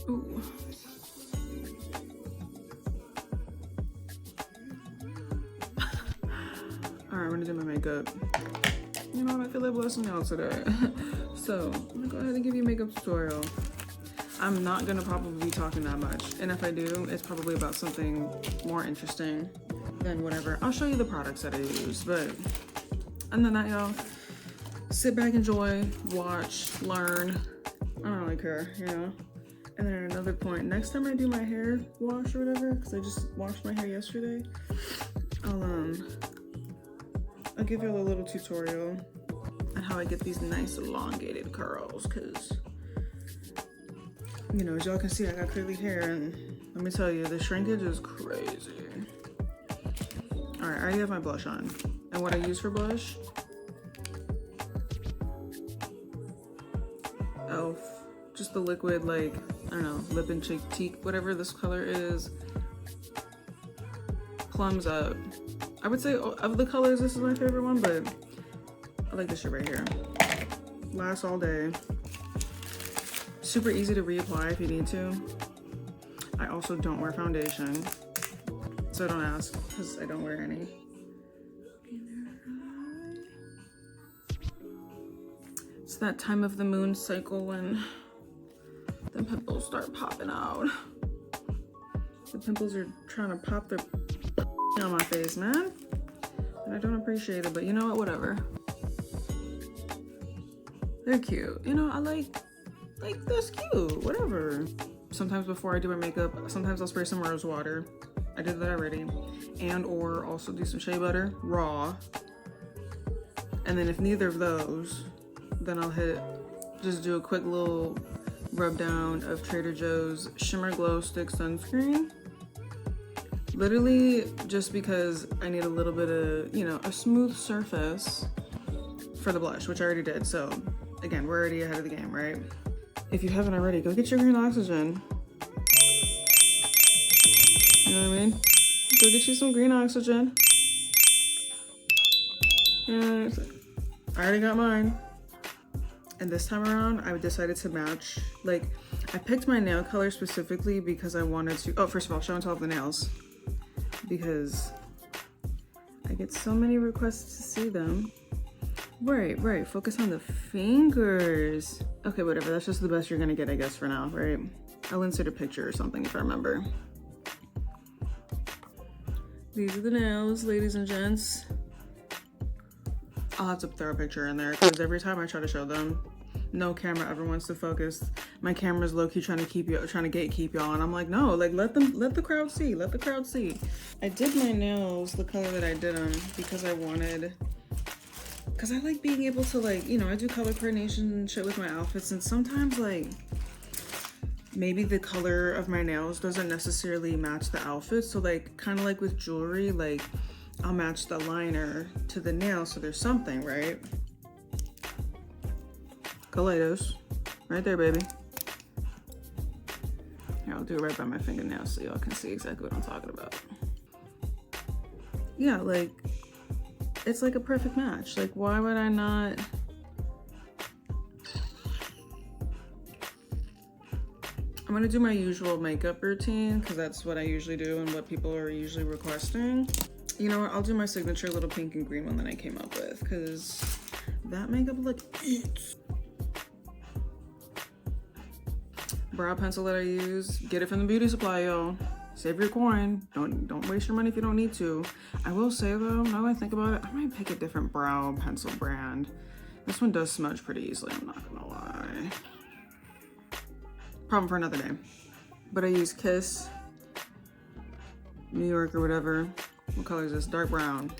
Ooh. Alright, I'm gonna do my makeup. You know what, I feel like blessing out today. So, I'm gonna go ahead and give you a makeup tutorial. I'm not gonna probably be talking that much. And if I do, it's probably about something more interesting than whatever. I'll show you the products that I use, but other than that, y'all, sit back, enjoy, watch, learn. I don't really care, you know? And then at another point, next time I do my hair wash or whatever, because I just washed my hair yesterday, I'll give you a little tutorial on how I get these nice elongated curls, because, you know, as y'all can see, I got curly hair, and let me tell you, the shrinkage is crazy. All right, I already have my blush on. And what I use for blush, Elf, just the liquid, like, I don't know, lip and cheek, whatever this color is, Plums Up. I would say of the colors, this is my favorite one, but I like this shit right here. Lasts all day. Super easy to reapply if you need to. I also don't wear foundation, so don't ask, because I don't wear any. It's that time of the moon cycle when the pimples start popping out. The pimples are trying to pop their on my face, man. And I don't appreciate it, but you know what, whatever. They're cute. You know, I like that's cute, whatever. Sometimes before I do my makeup, sometimes I'll spray some rose water. I did that already. And or also do some shea butter, raw. And then if neither of those, then I'll just do a quick little rub down of Trader Joe's Shimmer Glow Stick Sunscreen. Literally just because I need a little bit of, you know, a smooth surface for the blush, which I already did. So again, we're already ahead of the game, right? If you haven't already, go get your green oxygen. You know what I mean? Go get you some green oxygen. And I already got mine. And this time around, I decided to match, like, I picked my nail color specifically because I wanted to, oh, first of all, show and tell of the nails. Because I get so many requests to see them. Right, focus on the fingers. Okay, whatever, that's just the best you're gonna get, I guess, for now, right? I'll insert a picture or something if I remember. These are the nails, ladies and gents. I'll have to throw a picture in there because every time I try to show them, no camera ever wants to focus. My camera's low-key trying to gatekeep y'all, and I'm like, no, like let the crowd see, let the crowd see. I did my nails the color that I did them because I like being able to, like, you know, I do color coordination and shit with my outfits, and sometimes, like, maybe the color of my nails doesn't necessarily match the outfit. So, like, kind of like with jewelry, like, I'll match the liner to the nail so there's something, right? Kaleidos. Right there, baby. Here, I'll do it right by my fingernail so y'all can see exactly what I'm talking about. Yeah, like, it's like a perfect match. Like, why would I not? I'm gonna do my usual makeup routine because that's what I usually do and what people are usually requesting. You know what, I'll do my signature little pink and green one that I came up with because that makeup look eats. Brow pencil that I use, get it from the beauty supply, y'all. Save your coin. Don't waste your money if you don't need to. I will say though, now that I think about it, I might pick a different brow pencil brand. This one does smudge pretty easily, I'm not gonna lie. Problem for another day. But I use Kiss, New York or whatever. What color is this? Dark brown.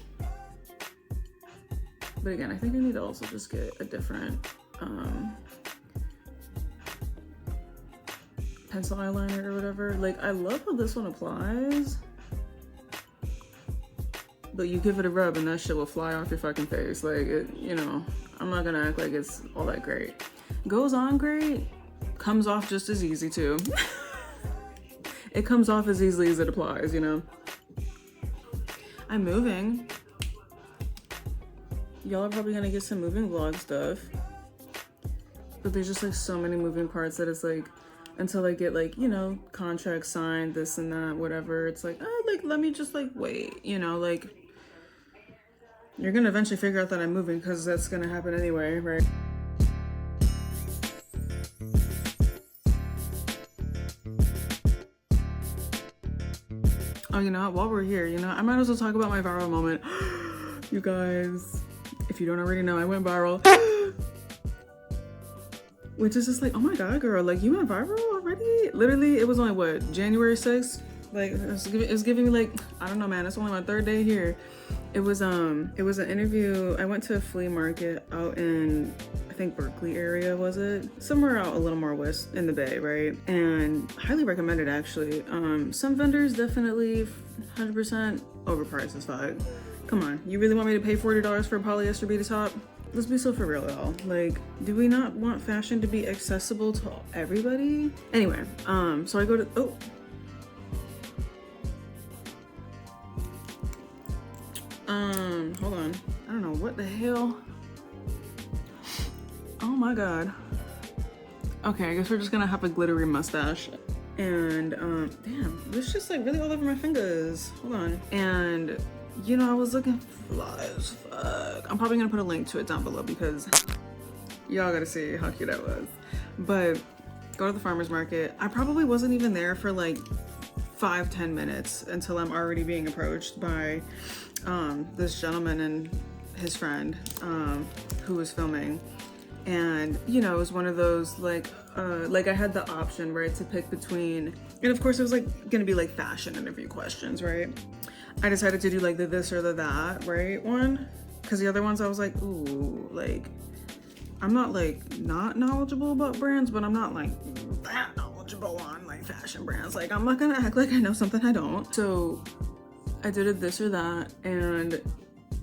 But again, I think I need to also just get a different pencil eyeliner or whatever. Like, I love how this one applies, but you give it a rub and that shit will fly off your fucking face. Like, it, you know, I'm not gonna act like it's all that great. Goes on great, comes off just as easy too. It comes off as easily as it applies, you know? I'm moving. Y'all are probably gonna get some moving vlog stuff, but there's just like so many moving parts that it's like, until I get like, you know, contracts signed, this and that, whatever. It's like, like, let me just like wait, you know, like you're gonna eventually figure out that I'm moving because that's gonna happen anyway, right? Oh, you know what? While we're here, you know, I might as well talk about my viral moment. You guys, if you don't already know, I went viral. Which is just like, oh my god, girl, like you went viral already? Literally, it was only what, January 6th? Like it was giving me like, I don't know, man, it's only my 3rd day here. It was an interview. I went to a flea market out in, I think Berkeley area, was it? Somewhere out a little more west in the Bay, right? And highly recommended actually. Some vendors definitely 100% overpriced as fuck. Come on, you really want me to pay $40 for a polyester beaded top? Let's be so for real, y'all. Like, do we not want fashion to be accessible to everybody? Anyway, so I go to, hold on. I don't know what the hell. Oh my god. Okay, I guess we're just gonna have a glittery mustache. And, damn, this just like really all over my fingers. Hold on. And, you know, I was looking fly as fuck. I'm probably gonna put a link to it down below because y'all gotta see how cute that was. But go to the farmer's market. I probably wasn't even there for like 5-10 minutes until I'm already being approached by this gentleman and his friend who was filming. And you know, it was one of those like I had the option, right, to pick between, and of course it was like gonna be like fashion interview questions, right? I decided to do like the this or the that, right, one, because the other ones I was like, ooh, like I'm not like not knowledgeable about brands, but I'm not like that knowledgeable on like fashion brands. Like I'm not gonna act like I know something I don't. So I did a this or that, and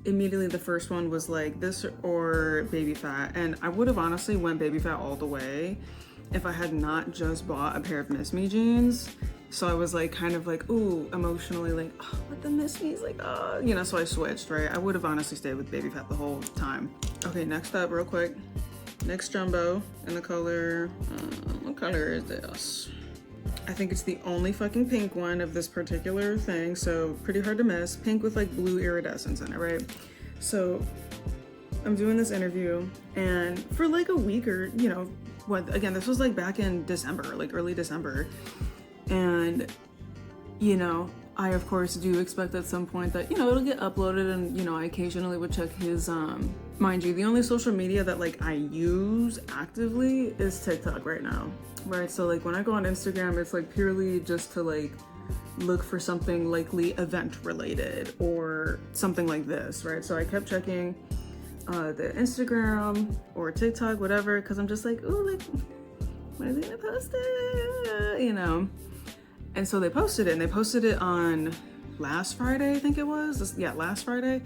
immediately the first one was like this or baby fat, and I would have honestly went baby fat all the way if I had not just bought a pair of Miss Me jeans. So I was like kind of like, ooh, emotionally like, oh, what the Miss Me's, like, oh, you know, so I switched, right? I would have honestly stayed with baby fat the whole time. Okay, next up real quick, next jumbo in the color, what color is this? I think it's the only fucking pink one of this particular thing, so pretty hard to miss. Pink with like blue iridescence in it, right? So I'm doing this interview, and for like a week or, you know, what, again, this was like back in December, like early December. And, you know, I of course do expect at some point that, you know, it'll get uploaded, and, you know, I occasionally would check his, mind you, the only social media that like I use actively is TikTok right now. Right, so like when I go on Instagram, it's like purely just to like look for something likely event related or something like this, right? So I kept checking the Instagram or TikTok, whatever, because I'm just like, ooh, like, when are they gonna post it? You know? And so they posted it, and they posted it on last Friday, I think it was. Yeah, last Friday.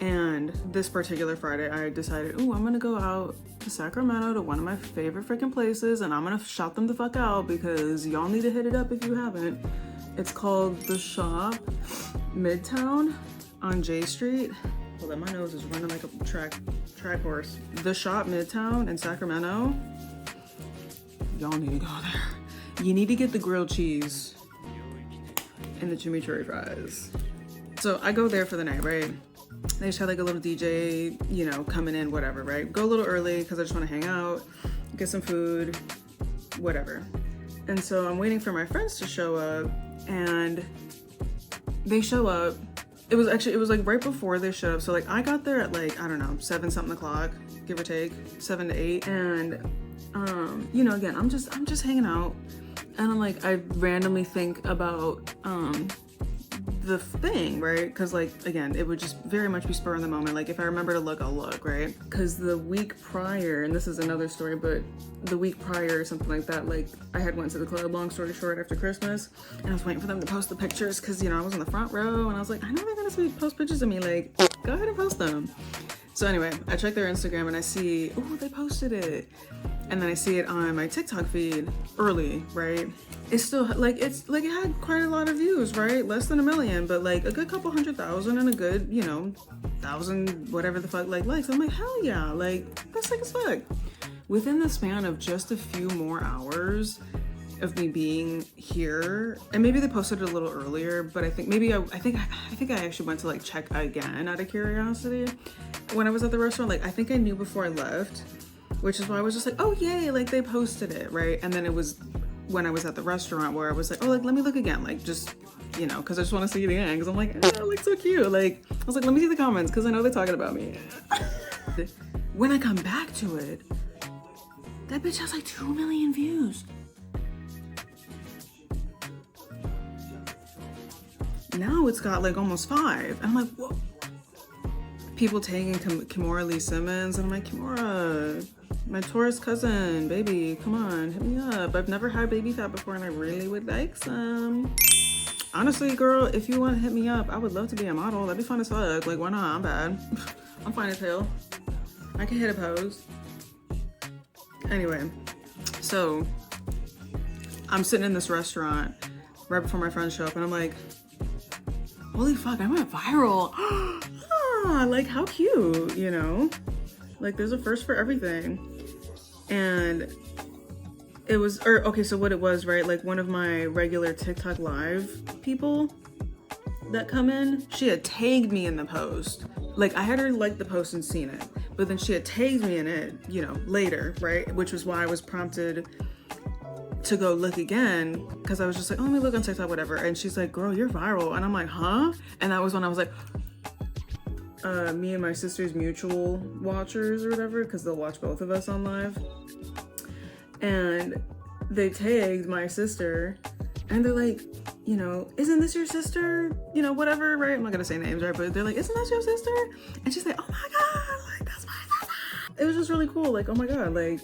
And this particular Friday, I decided, ooh, I'm gonna go out to Sacramento to one of my favorite freaking places, and I'm gonna shout them the fuck out because y'all need to hit it up if you haven't. It's called The Shop Midtown on J Street. Hold on, my nose is running like a track horse. The Shop Midtown in Sacramento. Y'all need to go there. You need to get the grilled cheese and the chimichurri fries. So I go there for the night, right? They just had like a little DJ, you know, coming in, whatever, right? Go a little early because I just want to hang out, get some food, whatever. And so I'm waiting for my friends to show up, and they show up. It was like right before they showed up. So like I got there at like, I don't know, 7 something o'clock, give or take, 7 to 8. And you know, again, I'm just hanging out, and I'm like, I randomly think about the thing, right? Because like, again, it would just very much be spur of the moment. Like if I remember to look, I'll look, right? Because the week prior, and this is another story, but the week prior or something like that, like I had went to the club, long story short, after Christmas, and I was waiting for them to post the pictures because, you know, I was in the front row, and I was like, I know they're gonna post pictures of me, like, go ahead and post them. So anyway, I check their Instagram and I see, oh, they posted it. And then I see it on my TikTok feed early, right? It's still like, it's like it had quite a lot of views, right? Less than 1 million, but like a good couple 100,000 and a good, you know, 1,000, whatever the fuck, like likes. I'm like, hell yeah, like that's sick as fuck. Within the span of just a few more hours, of me being here, and maybe they posted it a little earlier, but I think maybe I think I actually went to like check again out of curiosity when I was at the restaurant. Like I think I knew before I left, which is why I was just like, oh yay, like they posted it, right? And then it was when I was at the restaurant where I was like, oh, like let me look again, like just, you know, because I just want to see it again, because I'm like, oh, like so cute. Like I was like, let me see the comments because I know they're talking about me. When I come back to it, that bitch has like 2 million views. Now it's got like almost 5. I'm like, whoa. People tagging Kimora Lee Simmons, and I'm like, Kimora, my Taurus cousin, baby, come on, hit me up. I've never had baby fat before, and I really would like some. Honestly, girl, if you want to hit me up, I would love to be a model. That'd be fun as fuck. Like, why not? I'm bad. I'm fine as hell. I can hit a pose. Anyway, so I'm sitting in this restaurant right before my friends show up, and I'm like, holy fuck, I went viral. Like how cute, you know? Like there's a first for everything. And it was, or okay, so what it was, right? Like one of my regular TikTok live people that come in, she had tagged me in the post. Like I had already liked the post and seen it, but then she had tagged me in it, you know, later, right? Which was why I was prompted to go look again, because I was just like, oh, let me look on TikTok, whatever. And she's like, girl, you're viral. And I'm like, huh? And that was when I was like, me and my sister's mutual watchers or whatever, because they'll watch both of us on live. And they tagged my sister and they're like, you know, isn't this your sister? You know, whatever, right? I'm not gonna say names, right? But they're like, isn't that your sister? And she's like, oh my God, like that's my sister. It was just really cool. Like, oh my God, like,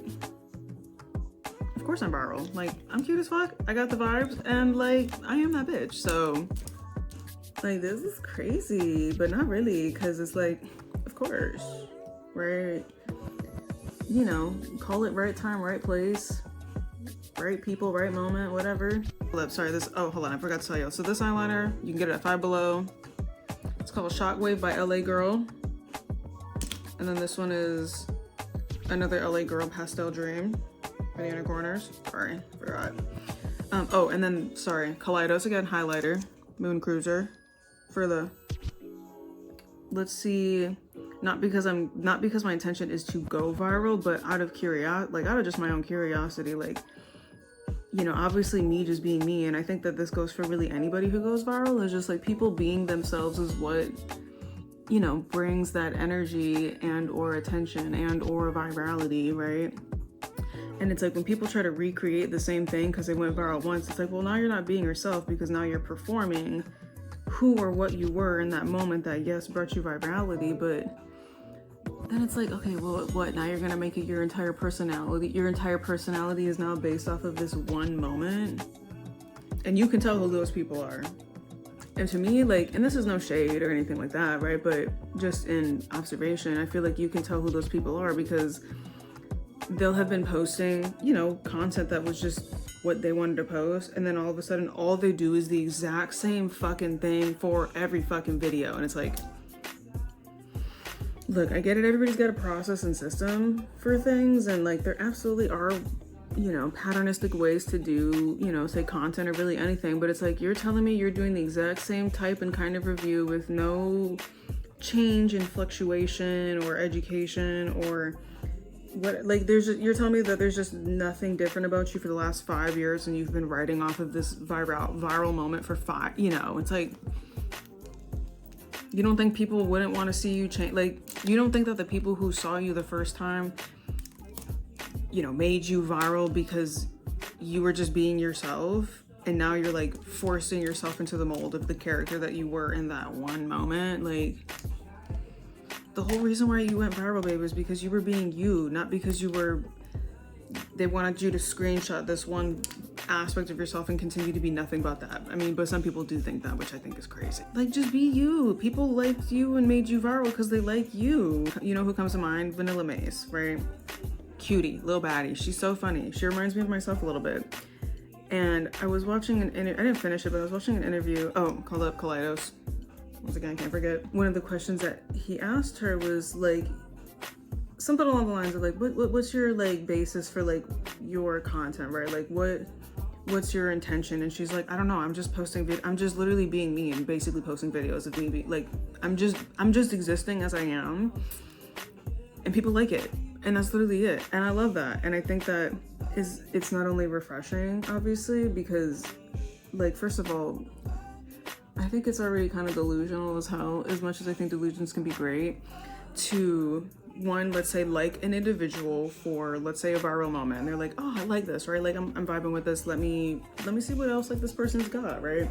of course I'm viral. Like, I'm cute as fuck. I got the vibes, and like, I am that bitch. So like, this is crazy, but not really, because it's like, of course, right? You know, call it right time, right place, right people, right moment, whatever. Hold up, sorry, this, oh, hold on, I forgot to tell you. So this eyeliner, you can get it at Five Below. It's called Shockwave by LA Girl. And then this one is another LA Girl Pastel Dream, Banana Corners. Sorry, forgot. Oh, and then, sorry, Kaleidos again, highlighter, Moon Cruiser. For the, let's see, not because my intention is to go viral, but out of curiosity, like out of just my own curiosity, like, you know, obviously me just being me, and I think that this goes for really anybody who goes viral, is just like people being themselves is what, you know, brings that energy and or attention and or virality, right? And it's like when people try to recreate the same thing because they went viral once, it's like, well, now you're not being yourself, because now you're performing who or what you were in that moment that, yes, brought you virality. But then it's like, okay, well, what, now you're gonna make it your entire personality? Your entire personality is now based off of this one moment, and you can tell who those people are. And to me, like, and this is no shade or anything like that, right? But just in observation, I feel like you can tell who those people are because they'll have been posting, you know, content that was just what they wanted to post, and then all of a sudden all they do is the exact same fucking thing for every fucking video. And it's like, look, I get it, everybody's got a process and system for things, and like there absolutely are, you know, patternistic ways to do, you know, say content or really anything, but it's like, you're telling me you're doing the exact same type and kind of review with no change in fluctuation or education or what, like there's just, you're telling me that there's just nothing different about you for the last 5 years, and you've been writing off of this viral moment for 5, you know, it's like, you don't think people wouldn't want to see you change? Like, you don't think that the people who saw you the first time, you know, made you viral because you were just being yourself, and now you're like forcing yourself into the mold of the character that you were in that one moment? Like, the whole reason why you went viral, babe, is because you were being you, not because you were, they wanted you to screenshot this one aspect of yourself and continue to be nothing but that. I mean, but some people do think that, which I think is crazy. Like, just be you. People liked you and made you viral because they like you. You know who comes to mind? Vanilla Mace, right? Cutie, little baddie. She's so funny. She reminds me of myself a little bit. And I was watching an interview, I didn't finish it, but I was watching an interview, called up Kaleidos. Once again, I can't forget. One of the questions that he asked her was like, something along the lines of like, what's your like basis for like your content, right? Like what what's your intention? And she's like, I don't know, I'm just I'm just literally being me and basically posting videos of me being like, I'm just existing as I am, and people like it, and that's literally it. And I love that. And I think that it's not only refreshing, obviously, because like, first of all, I think it's already kind of delusional as hell, as much as I think delusions can be great, to one, let's say, like an individual for, let's say, a viral moment, and they're like, oh, I like this, right? Like, I'm vibing with this, let me see what else like this person's got, right?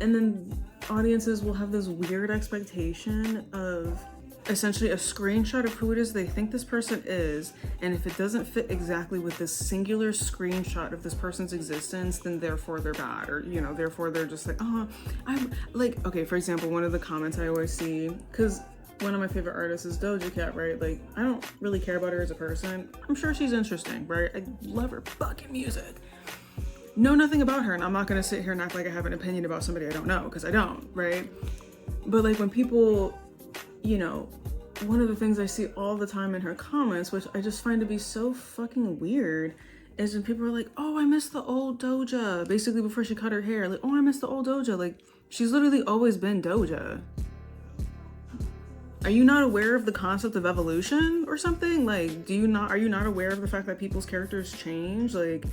And then audiences will have this weird expectation of essentially a screenshot of who it is they think this person is, and if it doesn't fit exactly with this singular screenshot of this person's existence, then therefore they're bad, or, you know, therefore they're just like, oh, I'm like, okay, for example, one of the comments I always see, because one of my favorite artists is Doja Cat, right? Like, I don't really care about her as a person. I'm sure she's interesting, right? I love her fucking music. Know nothing about her, and I'm not gonna sit here and act like I have an opinion about somebody I don't know, because I don't, right? But like, when people, you know, one of the things I see all the time in her comments, which I just find to be so fucking weird, is when people are like, oh, I miss the old Doja, basically before she cut her hair, like, oh, I miss the old Doja. Like, she's literally always been Doja. Are you not aware of the concept of evolution or something? Like, are you not aware of the fact that people's characters change? Like,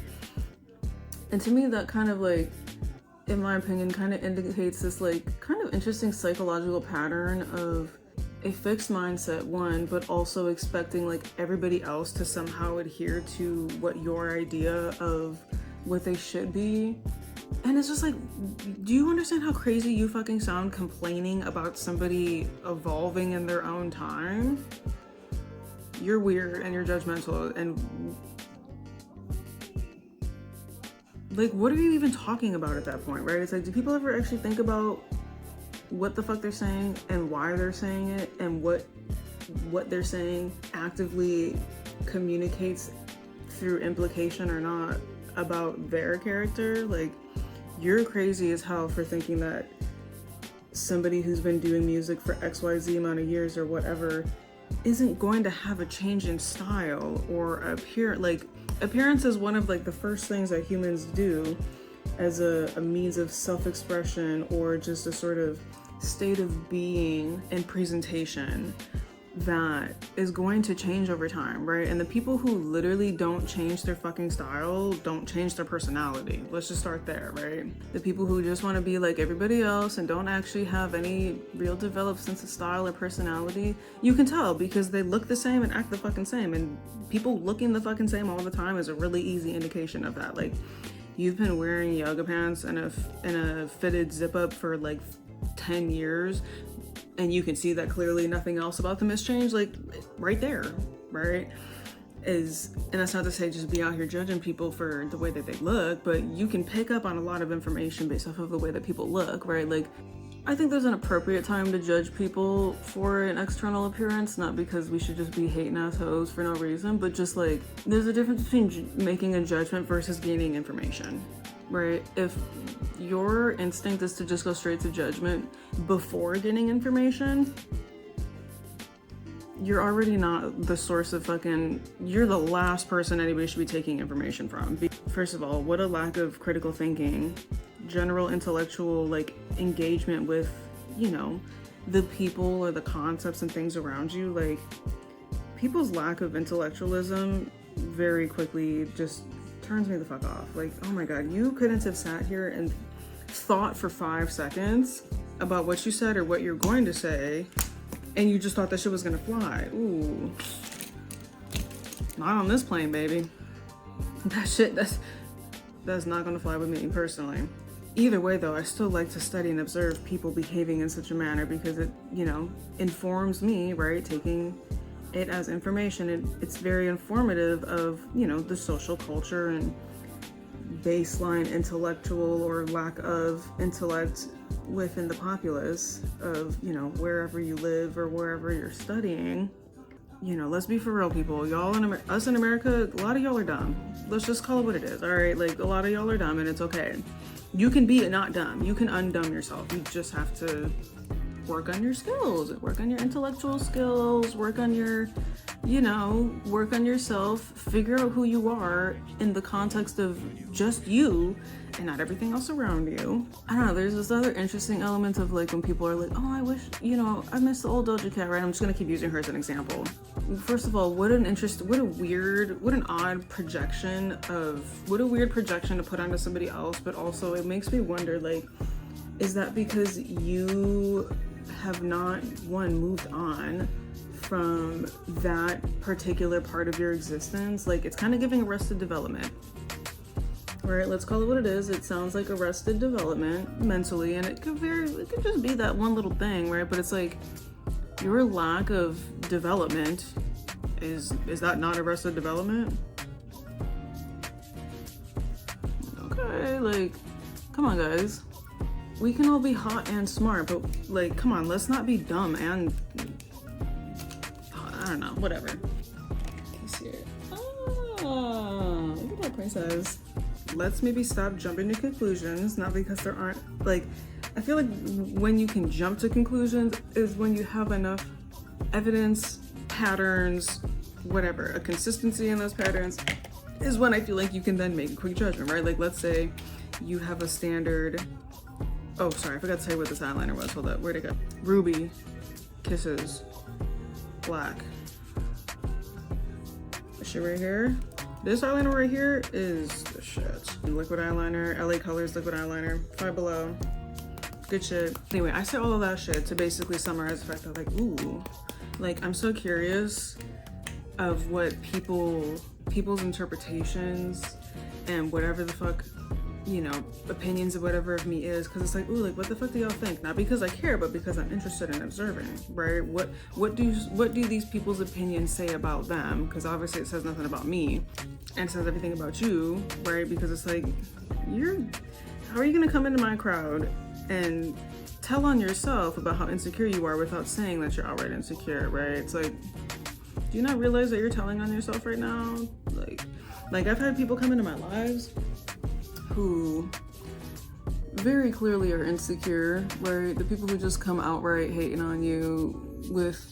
and to me, that kind of like, in my opinion, kind of indicates this like kind of interesting psychological pattern of a fixed mindset, one, but also expecting like everybody else to somehow adhere to what your idea of what they should be. And it's just like, do you understand how crazy you fucking sound complaining about somebody evolving in their own time? You're weird and you're judgmental, and like, what are you even talking about at that point, right? It's like, do people ever actually think about what the fuck they're saying and why they're saying it, and what they're saying actively communicates through implication or not about their character? Like, you're crazy as hell for thinking that somebody who's been doing music for XYZ amount of years or whatever isn't going to have a change in style or appearance is one of like the first things that humans do as a means of self-expression, or just a sort of state of being and presentation that is going to change over time, right? And the people who literally don't change their fucking style don't change their personality. Let's just start there, right? The people who just want to be like everybody else and don't actually have any real developed sense of style or personality, you can tell because they look the same and act the fucking same. And people looking the fucking same all the time is a really easy indication of that. Like, you've been wearing yoga pants and a fitted zip up for like 10 years, and you can see that clearly nothing else about them has changed, like right there, right? And that's not to say just be out here judging people for the way that they look, but you can pick up on a lot of information based off of the way that people look, right? Like, I think there's an appropriate time to judge people for an external appearance, not because we should just be hating assholes for no reason, but just like, there's a difference between making a judgment versus gaining information, right? If your instinct is to just go straight to judgment before getting information, you're already not the source of you're the last person anybody should be taking information from. First of all, what a lack of critical thinking, general intellectual like engagement with, you know, the people or the concepts and things around you. Like, people's lack of intellectualism very quickly just turns me the fuck off. Like, oh my god, you couldn't have sat here and thought for 5 seconds about what you said or what you're going to say, and you just thought that shit was gonna fly. Ooh, not on this plane, baby. That's not gonna fly with me personally. Either way though, I still like to study and observe people behaving in such a manner because it, you know, informs me, right? Taking it as information, it's very informative of, you know, the social culture and baseline intellectual or lack of intellect within the populace of, you know, wherever you live or wherever you're studying. You know, let's be for real, people. Us in America, a lot of y'all are dumb. Let's just call it what it is, all right? Like, a lot of y'all are dumb, and it's okay. You can be not dumb. You can undumb yourself. You just have to work on your skills, work on your intellectual skills, work on your you know, work on yourself, figure out who you are in the context of just you and not everything else around you. I don't know, there's this other interesting element of like when people are like, oh, I wish, you know, I miss the old Doja Cat, right? I'm just gonna keep using her as an example. First of all, what a weird projection to put onto somebody else, but also it makes me wonder, like, is that because you have not, one, moved on from that particular part of your existence? Like, it's kind of giving arrested development, right? Let's call it what it is. It sounds like arrested development mentally, and it could just be that one little thing, right? But it's like, your lack of development is that not arrested development? Okay, like, come on, guys. We can all be hot and smart, but like, come on, let's not be dumb and I don't know, whatever. Let's see it. Oh, look at that princess. Let's maybe stop jumping to conclusions, not because there aren't, like, I feel like when you can jump to conclusions is when you have enough evidence, patterns, whatever, a consistency in those patterns is when I feel like you can then make a quick judgment, right? Like, let's say you have a standard, oh, sorry, I forgot to say what this eyeliner was. Hold up, where'd it go? Ruby, Kisses, Black. This shit right here. This eyeliner right here is the shit. Liquid eyeliner, LA Colors liquid eyeliner, Five Below. Good shit. Anyway, I say all of that shit to basically summarize the fact that, like, ooh, like, I'm so curious of what people's interpretations and whatever the fuck, you know, opinions of whatever of me is, because it's like, ooh, like, what the fuck do y'all think? Not because I care, but because I'm interested in observing, right? What do these people's opinions say about them? Because obviously it says nothing about me and says everything about you, right? Because it's like, how are you gonna come into my crowd and tell on yourself about how insecure you are without saying that you're outright insecure, right? It's like, do you not realize that you're telling on yourself right now? Like I've had people come into my lives who very clearly are insecure, right? The people who just come outright hating on you with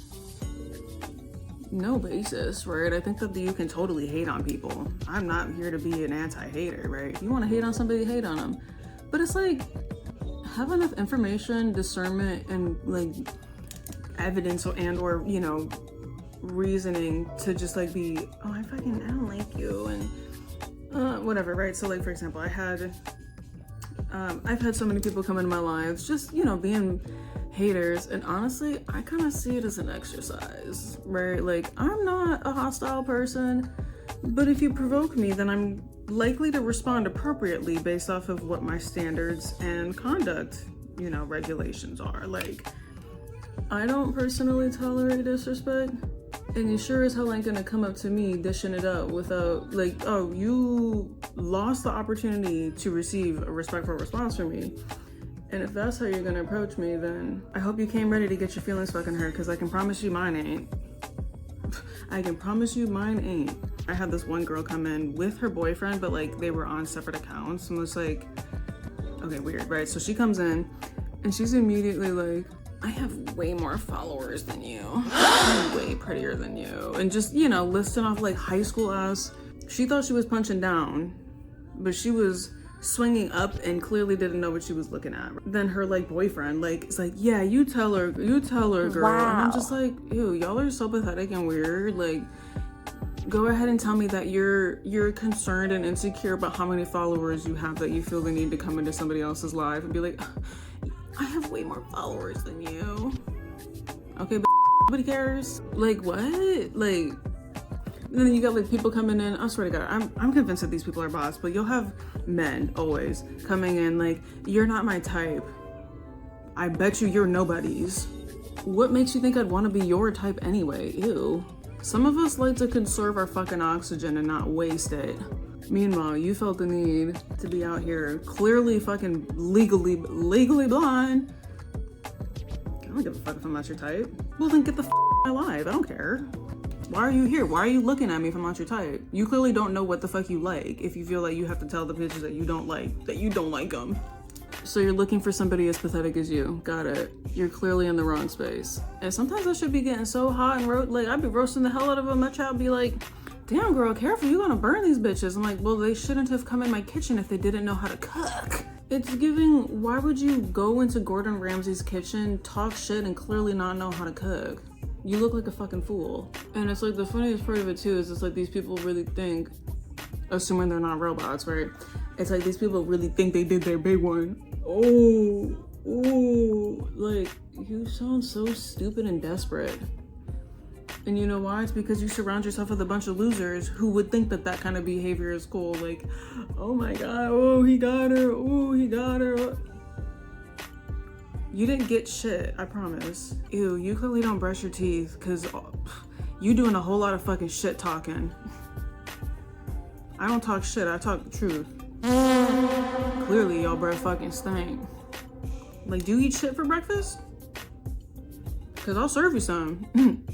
no basis, right? I think that you can totally hate on people. I'm not here to be an anti-hater, right? If you want to hate on somebody, hate on them. But it's like, have enough information, discernment, and like evidence or you know, reasoning to just like be, oh, I don't like you, and whatever, right? So like, for example, I've had so many people come into my lives just, you know, being haters, and honestly, I kind of see it as an exercise, right? Like, I'm not a hostile person, but if you provoke me, then I'm likely to respond appropriately based off of what my standards and conduct, you know, regulations are. Like, I don't personally tolerate disrespect, and you sure as hell ain't gonna come up to me dishing it up without, like, oh, you lost the opportunity to receive a respectful response from me. And if that's how you're gonna approach me, then I hope you came ready to get your feelings fucking hurt, because I can promise you mine ain't. I can promise you mine ain't. I had this one girl come in with her boyfriend, but like they were on separate accounts, and was like, okay, weird, right? So she comes in and she's immediately like, I have way more followers than you. I'm way prettier than you. And just, you know, listing off like high school ass. She thought she was punching down, but she was swinging up and clearly didn't know what she was looking at. Then her like boyfriend, like, it's like, yeah, you tell her, girl. Wow. And I'm just like, ew, y'all are so pathetic and weird. Like, go ahead and tell me that you're concerned and insecure about how many followers you have, that you feel the need to come into somebody else's life and be like, I have way more followers than you. Okay, but nobody cares. Like, what? Like, and then you got like people coming in. I swear to God, I'm convinced that these people are bots, but you'll have men always coming in like, you're not my type. I bet you're nobody's. What makes you think I'd want to be your type anyway? Ew. Some of us like to conserve our fucking oxygen and not waste it. Meanwhile, you felt the need to be out here clearly fucking legally blind. I don't give a fuck if I'm not your type. Well, then get the f out of my life. I don't care. Why are you here? Why are you looking at me if I'm not your type? You clearly don't know what the fuck you like if you feel like you have to tell the bitches that you don't like them. So you're looking for somebody as pathetic as you. Got it. You're clearly in the wrong space. And sometimes I should be getting so hot and like I'd be roasting the hell out of them. That child be like, damn girl, careful, you're gonna burn these bitches. I'm like, well, they shouldn't have come in my kitchen if they didn't know how to cook. It's giving, why would you go into Gordon Ramsay's kitchen, talk shit, and clearly not know how to cook? You look like a fucking fool. And it's like, the funniest part of it too is it's like these people really think, assuming they're not robots, right? It's like these people really think they did their big one. Oh, like, you sound so stupid and desperate. And you know why? It's because you surround yourself with a bunch of losers who would think that that kind of behavior is cool. Like, oh my God, oh, he got her, oh, he got her. You didn't get shit, I promise. Ew, you clearly don't brush your teeth because you doing a whole lot of fucking shit talking. I don't talk shit, I talk the truth. Clearly, your breath fucking stank. Like, do you eat shit for breakfast? Cause I'll serve you some.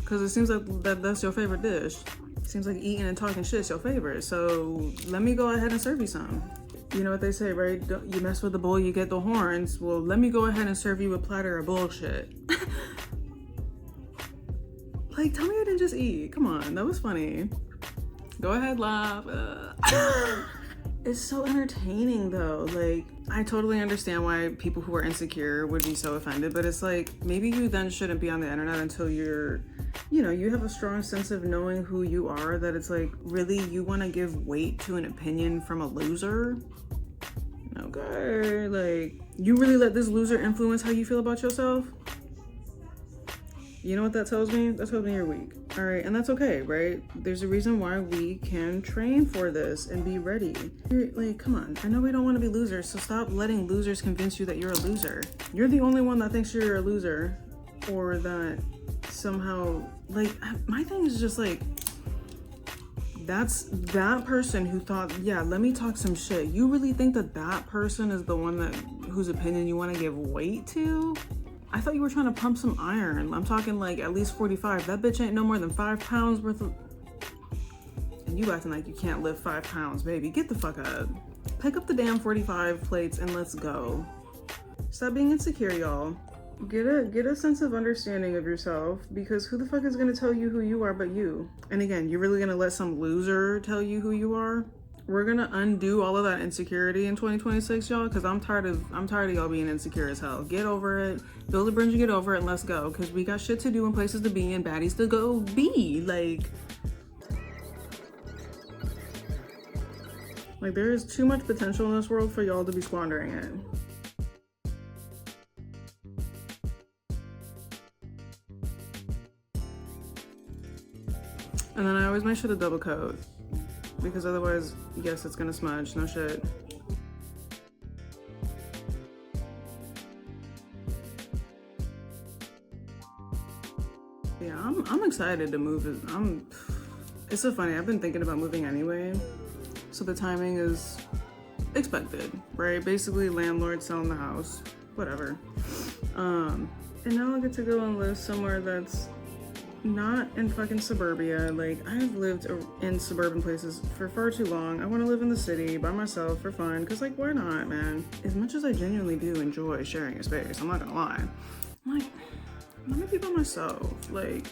Cause it seems like that's your favorite dish. Seems like eating and talking shit's your favorite. So let me go ahead and serve you some. You know what they say, right? You mess with the bull, you get the horns. Well, let me go ahead and serve you a platter of bullshit. Like, tell me you didn't just eat. Come on, that was funny. Go ahead, laugh. It's so entertaining though. Like, I totally understand why people who are insecure would be so offended, but it's like, maybe you then shouldn't be on the internet until you're, you know, you have a strong sense of knowing who you are, that it's like, really, you want to give weight to an opinion from a loser? Okay, like, you really let this loser influence how you feel about yourself? You know what that tells me? That tells me you're weak. All right, and that's okay, right? There's a reason why we can train for this and be ready. You're, like, come on. I know we don't want to be losers, so stop letting losers convince you that you're a loser. You're the only one that thinks you're a loser, or that somehow, like, my thing is just like, that's that person who thought, yeah, let me talk some shit. You really think that that person is the one that whose opinion you want to give weight to? I thought you were trying to pump some iron. I'm talking like at least 45. That bitch ain't no more than 5 pounds worth of... And you acting like you can't lift 5 pounds, baby. Get the fuck up. Pick up the damn 45 plates and let's go. Stop being insecure, y'all. Get a sense of understanding of yourself, because who the fuck is gonna tell you who you are but you? And again, you're really gonna let some loser tell you who you are? We're gonna undo all of that insecurity in 2026, y'all, because I'm tired of y'all being insecure as hell. Get over it. Build a bridge and get over it and let's go, because we got shit to do and places to be and baddies to go be. Like there is too much potential in this world for y'all to be squandering it. And then I always make sure to double coat, because otherwise, yes, it's gonna smudge, no shit. Yeah, I'm excited to move. It's so funny, I've been thinking about moving anyway, so the timing is expected, right? Basically, landlord selling the house, whatever. And now I get to go and live somewhere that's not in fucking suburbia. Like, I've lived in suburban places for far too long. I want to live in the city by myself for fun, because like, why not, man? As much as I genuinely do enjoy sharing a space, I'm not gonna lie, I'm like, let me be by myself. Like,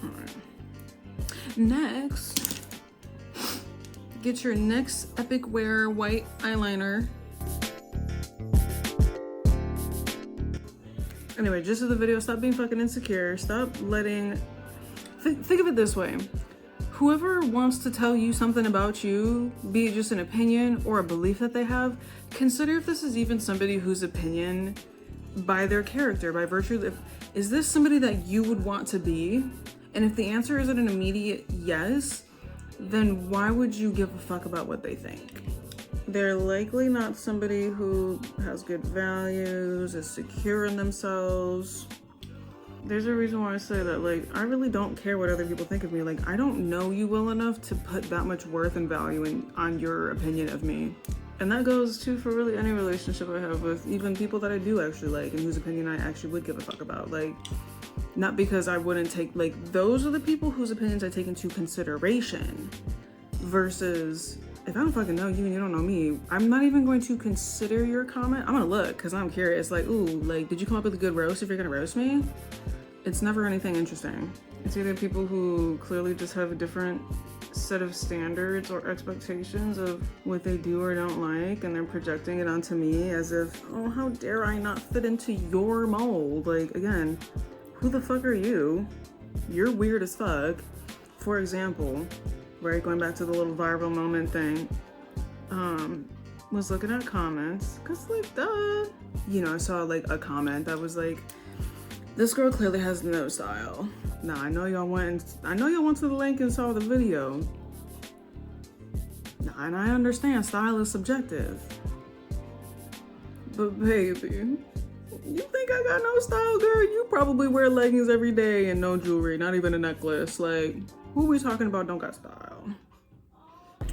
all right, next, get your NYX Epic Wear white eyeliner. Anyway, just as the video, stop being fucking insecure. Stop letting... Think of it this way. Whoever wants to tell you something about you, be it just an opinion or a belief that they have, consider if this is even somebody whose opinion, by their character, by virtue of... Is this somebody that you would want to be? And if the answer isn't an immediate yes, then why would you give a fuck about what they think? They're likely not somebody who has good values, is secure in themselves. There's a reason why I say that, like, I really don't care what other people think of me. Like, I don't know you well enough to put that much worth and value on your opinion of me. And that goes too for really any relationship I have with even people that I do actually like and whose opinion I actually would give a fuck about. Like, Not because I wouldn't take, like, those are the people whose opinions I take into consideration, versus if I don't fucking know you and you don't know me, I'm not even going to consider your comment. I'm gonna look because I'm curious, like, ooh, like, did you come up with a good roast if you're gonna roast me? It's never anything interesting. It's either people who clearly just have a different set of standards or expectations of what they do or don't like, and they're projecting it onto me as if, oh, how dare I not fit into your mold. Like, again, who the fuck are you? You're weird as fuck. For example, right, going back to the little viral moment thing, was looking at comments, cause like, duh. You know, I saw like a comment that was like, this girl clearly has no style. Now, I know y'all went to the link and saw the video. Now, and I understand style is subjective. But baby, you think I got no style, girl? You probably wear leggings every day and no jewelry, not even a necklace. Like, who we talking about don't got style?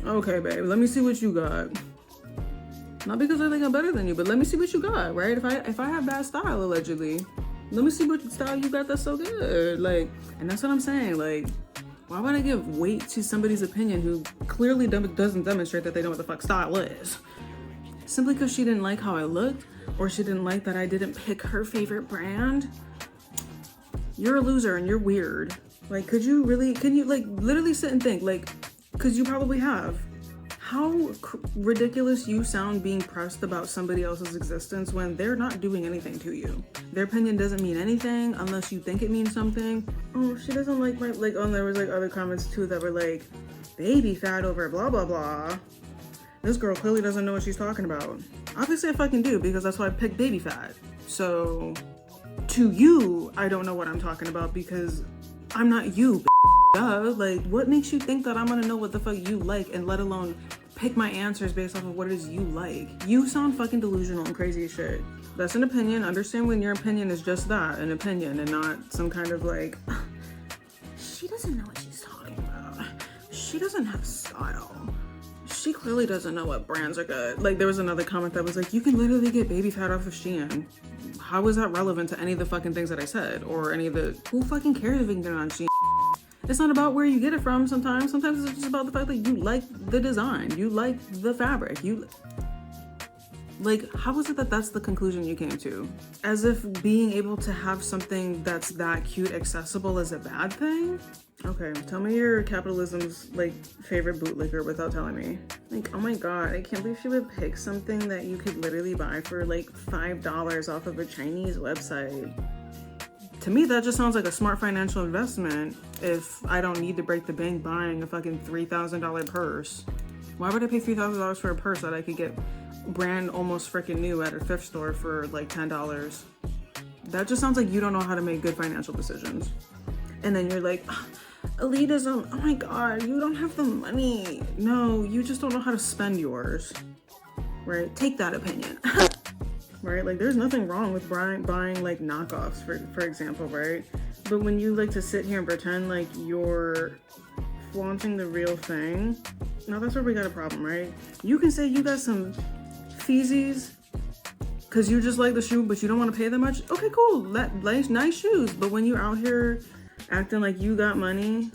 Okay, babe, let me see what you got. Not because I think I'm better than you, but let me see what you got, right? If I have bad style, allegedly, let me see what style you got that's so good. Like, and that's what I'm saying. Like, why would I give weight to somebody's opinion who clearly doesn't demonstrate that they know what the fuck style is? Simply because she didn't like how I looked, or she didn't like that I didn't pick her favorite brand? You're a loser and you're weird. Like, can you like literally sit and think, like, because you probably have. How ridiculous you sound being pressed about somebody else's existence when they're not doing anything to you. Their opinion doesn't mean anything unless you think it means something. Oh, she doesn't like my, like, oh, there was like other comments too that were like, baby fat over blah, blah, blah. This girl clearly doesn't know what she's talking about. Obviously I fucking do, because that's why I picked baby fat. So to you, I don't know what I'm talking about because I'm not you, duh. Like, what makes you think that I'm gonna know what the fuck you like and let alone pick my answers based off of what it is you like? You sound fucking delusional and crazy as shit. That's an opinion. Understand when your opinion is just that, an opinion, and not some kind of like, she doesn't know what she's talking about. She doesn't have style. She clearly doesn't know what brands are good. Like, there was another comment that was like, you can literally get baby fat off of Shein. How is that relevant to any of the fucking things that I said? Or any of the, who fucking cares if you can get it on Shein? It's not about where you get it from sometimes. Sometimes it's just about the fact that you like the design. You like the fabric. Like, how is it that that's the conclusion you came to? As if being able to have something that's that cute accessible is a bad thing? Okay, tell me your capitalism's, like, favorite bootlicker without telling me. Like, oh my god, I can't believe she would pick something that you could literally buy for, like, $5 off of a Chinese website. To me, that just sounds like a smart financial investment if I don't need to break the bank buying a fucking $3,000 purse. Why would I pay $3,000 for a purse that I could get brand almost freaking new at a thrift store for like $10? That just sounds like you don't know how to make good financial decisions. And then you're like, elitism, oh my god, you don't have the money. No, you just don't know how to spend yours, right? Take that opinion. Right? Like, there's nothing wrong with buying like knockoffs, for example, right? But when you like to sit here and pretend like you're flaunting the real thing, now that's where we got a problem, right? You can say you got some feezies because you just like the shoe, but you don't want to pay that much. Okay, cool. Nice shoes. But when you're out here acting like you got money,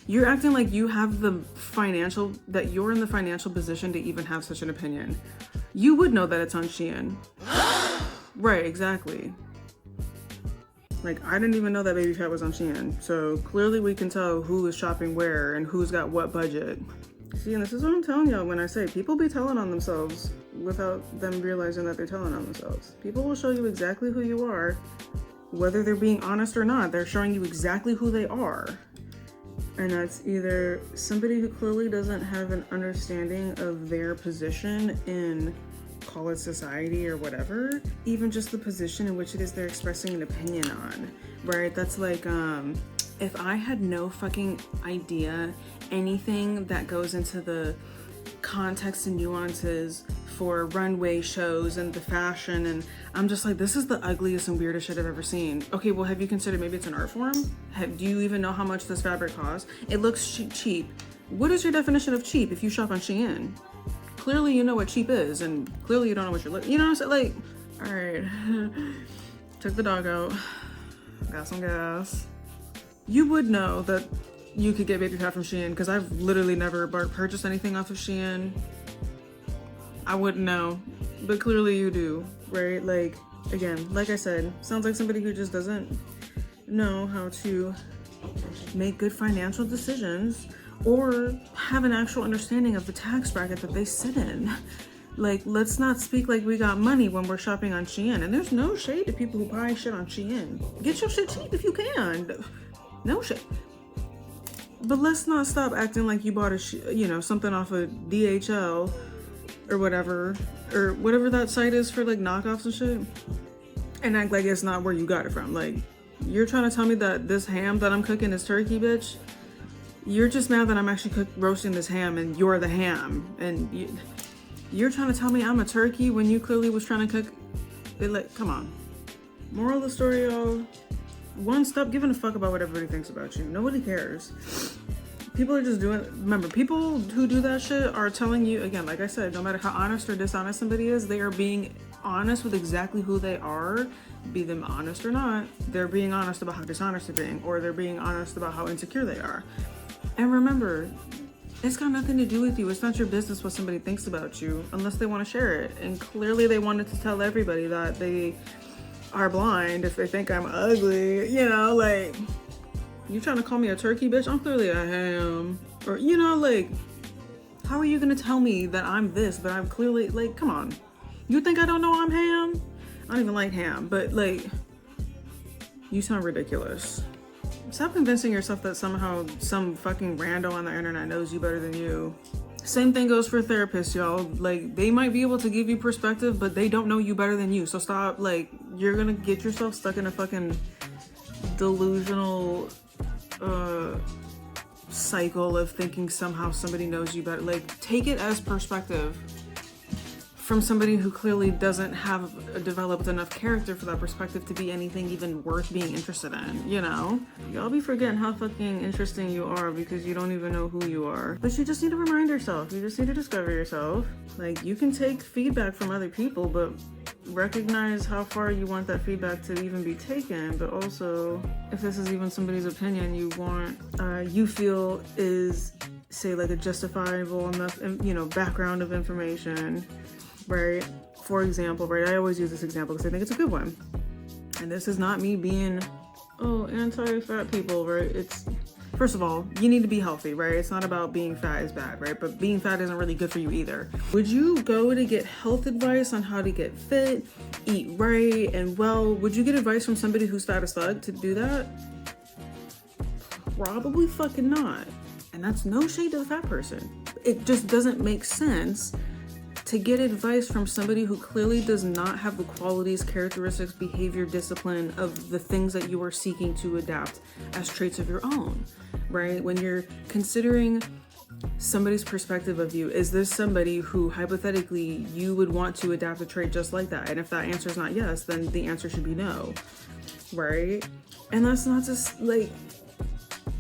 you're acting like you have that you're in the financial position to even have such an opinion. You would know that it's on Shein. Right, exactly. Like, I didn't even know that baby fat was on Shein. So clearly we can tell who is shopping where and who's got what budget. See, and this is what I'm telling y'all when I say people be telling on themselves without them realizing that they're telling on themselves. People will show you exactly who you are, whether they're being honest or not. They're showing you exactly who they are. And that's either somebody who clearly doesn't have an understanding of their position in, call it society or whatever, even just the position in which it is they're expressing an opinion on, right? That's like, if I had no fucking idea anything that goes into the context and nuances for runway shows and the fashion, and I'm just like, this is the ugliest and weirdest shit I've ever seen. Okay, well, have you considered maybe it's an art form? Do you even know how much this fabric costs? It looks cheap. What is your definition of cheap if you shop on Shein? Clearly you know what cheap is, and clearly you don't know what you're looking. You know what I'm saying? Like, all right, took the dog out. got some gas. You would know that you could get baby fat from Shein because I've literally never purchased anything off of Shein. I wouldn't know, but clearly you do, right? Like, again, like I said, sounds like somebody who just doesn't know how to make good financial decisions or have an actual understanding of the tax bracket that they sit in. Like, let's not speak like we got money when we're shopping on Shein. And there's no shade to people who buy shit on Shein. Get your shit cheap if you can. No shit. But let's not stop acting like you bought something off of DHL or whatever that site is for like knockoffs and shit, and act like it's not where you got it from. Like, you're trying to tell me that this ham that I'm cooking is turkey, bitch? You're just mad that I'm actually roasting this ham and you're the ham, and you're trying to tell me I'm a turkey when you clearly was trying to cook it. Like, come on. Moral of the story, y'all. One, stop giving a fuck about what everybody thinks about you. Nobody cares. People are just remember, people who do that shit are telling you, again, like I said, no matter how honest or dishonest somebody is, they are being honest with exactly who they are. Be them honest or not, they're being honest about how dishonest they're being, or they're being honest about how insecure they are. And remember, it's got nothing to do with you. It's not your business what somebody thinks about you unless they want to share it. And clearly they wanted to tell everybody that they are blind if they think I'm ugly, like, you trying to call me a turkey, bitch? I'm clearly a ham. Or, like, how are you gonna tell me that I'm this, but I'm clearly, like, come on. You think I don't know I'm ham? I don't even like ham, but, like, you sound ridiculous. Stop convincing yourself that somehow some fucking rando on the internet knows you better than you. Same thing goes for therapists, y'all. Like, they might be able to give you perspective, but they don't know you better than you. So stop, like, you're gonna get yourself stuck in a fucking delusional cycle of thinking somehow somebody knows you better. Like, take it as perspective from somebody who clearly doesn't have developed enough character for that perspective to be anything even worth being interested in, Y'all be forgetting how fucking interesting you are because you don't even know who you are. But you just need to remind yourself. You just need to discover yourself. Like, you can take feedback from other people, but recognize how far you want that feedback to even be taken. But also, if this is even somebody's opinion you feel is, say, like a justifiable enough, background of information, right? For example, right? I always use this example because I think it's a good one. And this is not me being, anti-fat people, right? It's, first of all, you need to be healthy, right? It's not about being fat is bad, right? But being fat isn't really good for you either. Would you go to get health advice on how to get fit, eat right, and well? Would you get advice from somebody who's fat as fuck to do that? Probably fucking not. And that's no shade to the fat person. It just doesn't make sense to get advice from somebody who clearly does not have the qualities, characteristics, behavior, discipline of the things that you are seeking to adapt as traits of your own, right? When you're considering somebody's perspective of you, is this somebody who hypothetically you would want to adapt a trait just like that? And if that answer is not yes, then the answer should be no, right? And that's not just like,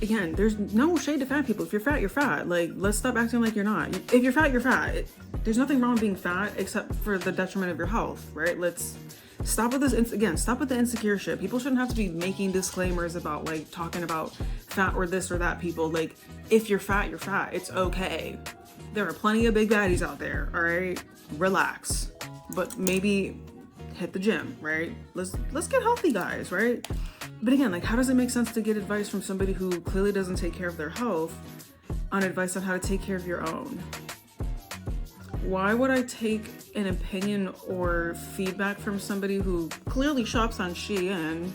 again, there's no shade to fat people. If you're fat, you're fat. Like, let's stop acting like you're not. If you're fat, you're fat. There's nothing wrong with being fat except for the detriment of your health, right? Let's stop with this. Again, stop with the insecure shit. People shouldn't have to be making disclaimers about, like, talking about fat or this or that people. Like, if you're fat, you're fat. It's okay. There are plenty of big baddies out there, all right? Relax. But maybe hit the gym, right? Let's get healthy, guys, right? But again, like, how does it make sense to get advice from somebody who clearly doesn't take care of their health on advice on how to take care of your own? Why would I take an opinion or feedback from somebody who clearly shops on Shein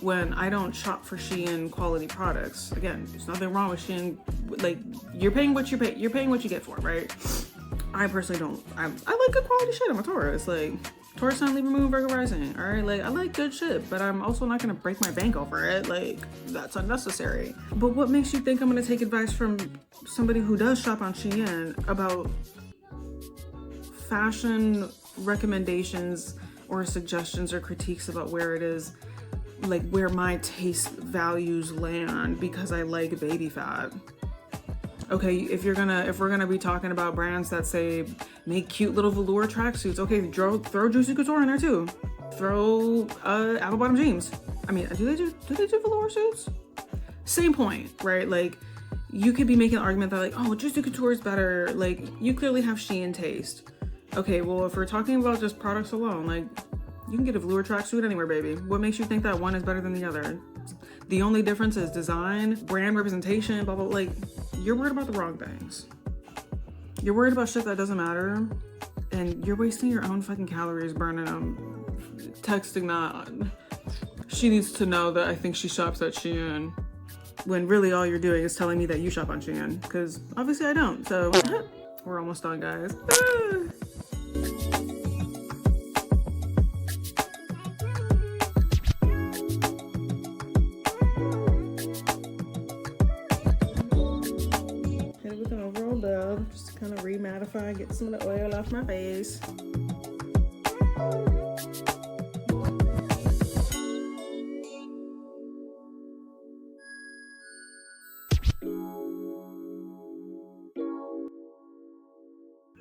when I don't shop for Shein quality products? Again, there's nothing wrong with Shein. Like, you're paying what you pay. You're paying what you get for, right? I personally don't. I like good quality shit. I'm a Taurus. Like, Taurus Sun, Libra Moon, Virgo Rising. All right, like, I like good shit, but I'm also not gonna break my bank over it. Like, that's unnecessary. But what makes you think I'm gonna take advice from somebody who does shop on Shein about fashion recommendations or suggestions or critiques about where it is, like, where my taste values land because I like baby fat? Okay, if we're gonna be talking about brands that say make cute little velour tracksuits, okay, throw Juicy Couture in there too. Throw apple bottom jeans. I mean, do they do velour suits? Same point, right? Like, you could be making an argument that like, oh, Juicy Couture is better. Like, you clearly have Shein taste. Okay, well, if we're talking about just products alone, like, you can get a velour tracksuit anywhere, baby. What makes you think that one is better than the other? The only difference is design, brand representation, blah, blah, like, you're worried about the wrong things. You're worried about shit that doesn't matter, and you're wasting your own fucking calories burning them, texting that. She needs to know that I think she shops at Shein, when really all you're doing is telling me that you shop on Shein, because obviously I don't, so we're almost done, guys. Hit it with an overall dub, just to kind of remattify, get some of the oil off my face.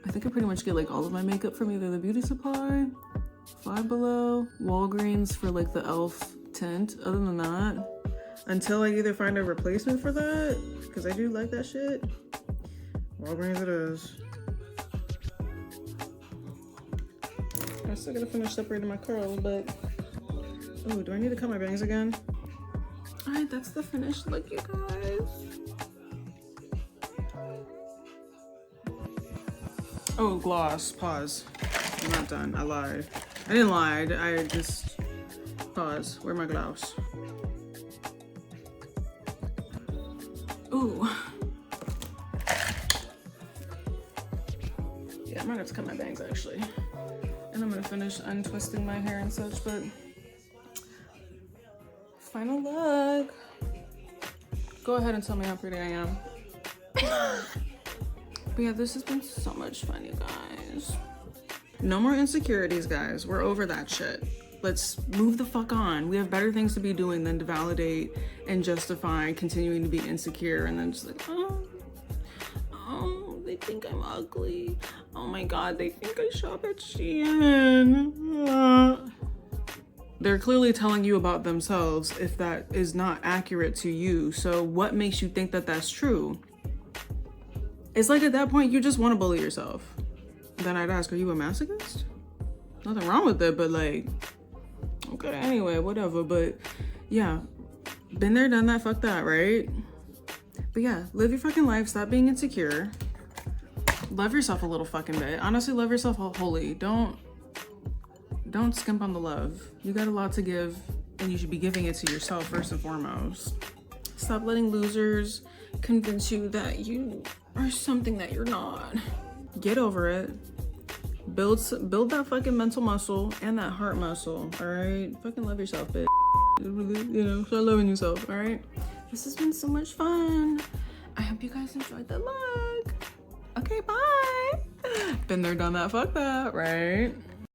I think I pretty much get like all of my makeup from either the Beauty Supply, Five Below, Walgreens for like the e.l.f. tint. Other than that, until I either find a replacement for that, because I do like that shit, Walgreens it is. I still gotta finish separating my curls, but oh, do I need to cut my bangs again? All right, that's the finished look, you guys. Oh, gloss, pause. I'm not done, I lied. I didn't lie, I just, pause. Where's my gloss? Ooh. Yeah, I might have to cut my bangs actually. And I'm gonna finish untwisting my hair and such, but final look. Go ahead and tell me how pretty I am. But yeah, this has been so much fun, you guys. No more insecurities, guys. We're over that shit. Let's move the fuck on. We have better things to be doing than to validate and justify continuing to be insecure and then just like, oh, they think I'm ugly. Oh my God, they think I shop at Shein. They're clearly telling you about themselves if that is not accurate to you. So what makes you think that that's true? It's like at that point, you just want to bully yourself. Then I'd ask, are you a masochist? Nothing wrong with it, but like, okay, anyway, whatever. But yeah, been there, done that, fuck that, right? But yeah, live your fucking life, stop being insecure. Love yourself a little fucking bit. Honestly, love yourself wholly. Don't skimp on the love. You got a lot to give, and you should be giving it to yourself first and foremost. Stop letting losers convince you that you are something that you're not. Get over it. Build that fucking mental muscle and that heart muscle, all right? Fucking love yourself, bitch. You know, start loving yourself, all right? This has been so much fun. I hope you guys enjoyed the look. Okay, bye. Been there, done that, fuck that, right?